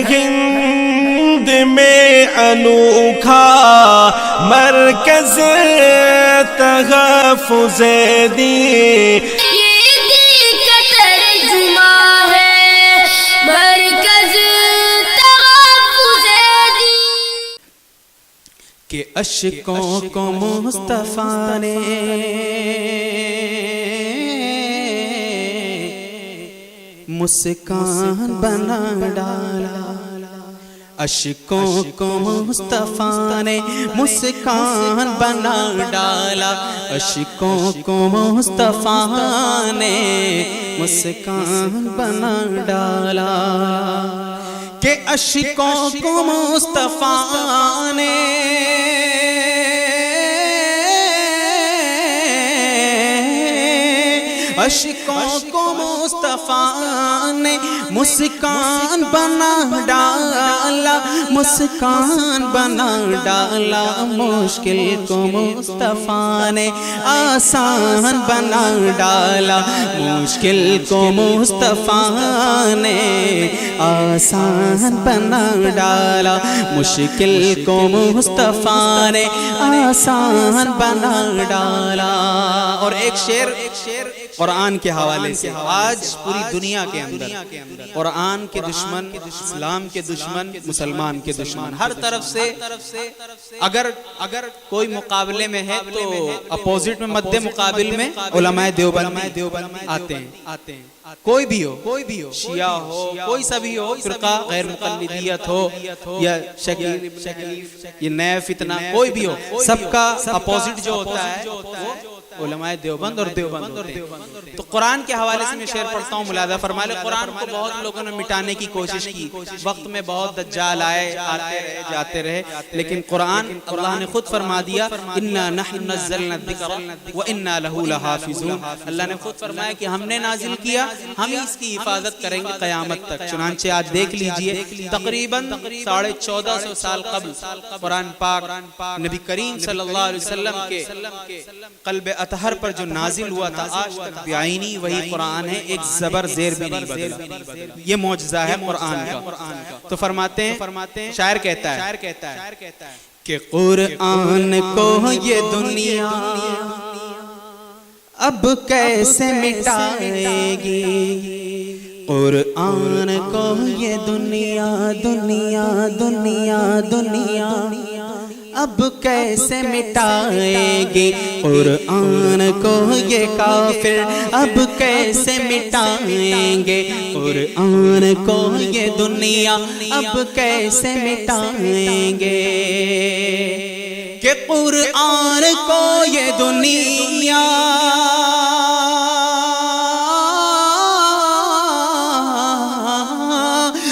ہند میں انوکھا مرکز تحفظ دین، یہ دین کا ترجمہ ہے مرکز تحفظ دین، کہ اشکوں کو مصطفیٰ نے مسکان بنا ڈالا، اشکوں کو مصطفیٰ نے مسکان بنا ڈالا، اشکوں کو مصطفیٰ نے مسکان بنا ڈالا، کہ اشکوں کو مصطفیٰ نے اشکوں کو مصطفیٰ نے مسکان بنا ڈالا، مسکان بنا ڈالا، مشکل کو مصطفیٰ نے آسان بنا ڈالا، مشکل کو مصطفیٰ نے آسان بنا ڈالا، مشکل کو مصطفیٰ نے آسان بنا ڈالا۔ اور ایک شعر قرآن کے حوالے سے، آج پوری دنیا کے اندر قرآن کے دشمن، اسلام کے دشمن، مسلمان کے دشمن، ہر طرف سے اگر کوئی مقابلے میں ہے تو اپوزٹ میں، مد مقابل میں علماء دیوبند آتے ہیں، کوئی بھی ہو، شیعہ ہو، کوئی سا بھی ہو، فرقہ غیر مقلدیت ہو یا شکیف یہ نئے فتنہ، کوئی بھی ہو، سب کا اپوزٹ جو ہوتا ہے وہ علماء دیوبند اور دیوبند ہوتے ہیں۔ تو قرآن کے حوالے سے میں شعر پڑھتا ہوں، ملاحظہ فرما لیں۔ قرآن کو بہت لوگوں نے مٹانے کی کوشش کی، وقت میں بہت دجال آئے، آتے رہے، جاتے رہے، لیکن قرآن اللہ نے خود فرما دیا، اِنَّا نَحْنُ نَزَّلْنَا الذِّكْرَ وَإِنَّا لَهُ لَحَافِظُونَ۔ اللہ نے خود فرمایا کہ ہم نے نازل کیا، ہم اس کی حفاظت کریں گے قیامت تک۔ چنانچہ آج دیکھ لیجئے، تقریباً 1450 سال قبل قرآن پاک نبی کریم صلی اللہ علیہ وسلم کے قلب اطہر پر جو نازل ہوا تھا، آج تک بعینی وہی قرآن ہے، ایک زبر زیر بھی نہیں بدلا۔ یہ معجزہ ہے قرآن کا۔ تو فرماتے ہیں، شاعر کہتا ہے کہ قرآن کو یہ دنیا اب کیسے مٹائے گی، قرآن کو یہ دنیا دنیا دنیا دنیا اب کیسے مٹائے گی، قرآن کو یہ کافر اب کیسے مٹائیں گے، قرآن کو یہ دنیا اب کیسے مٹائیں گے، کہ قرآن کو یہ دنیا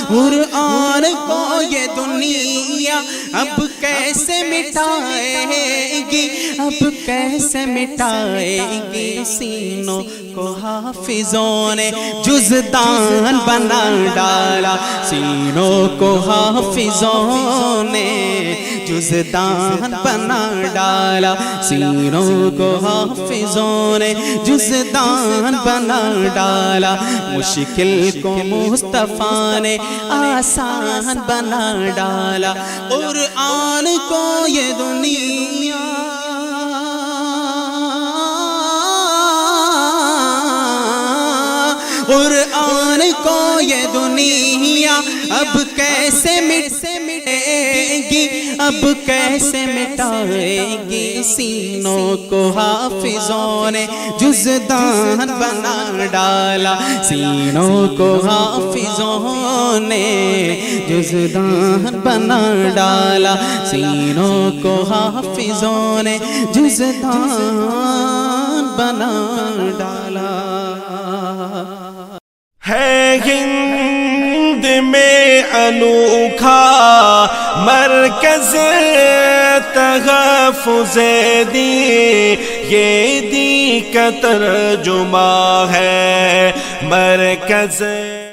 قرآن کو یہ دنیا اب کیسے مٹائے گی، اب کیسے مٹائے گی، سینوں کو حافظوں نے جزدان بنا ڈالا، سینوں کو حافظوں نے جزدان بنا ڈالا، سینوں کو حافظوں نے جزدان بنا ڈالا، مشکل کو مصطفیٰ نے آسان بنا ڈالا، قرآن کو یہ دنیا قرآن کو یہ دنیا اب کیسے مٹے گی، اب کیسے مٹائے گی، سینوں کو حافظوں نے جزدان بنا ڈالا، سینوں کو حافظوں نے جزدان بنا ڈالا، سینوں کو حافظوں نے جزدان بنا ڈالا۔ ہے ہند میں انوکھا مرکز تحفظ دین، یہ دین کا ترجمہ ہے مرکز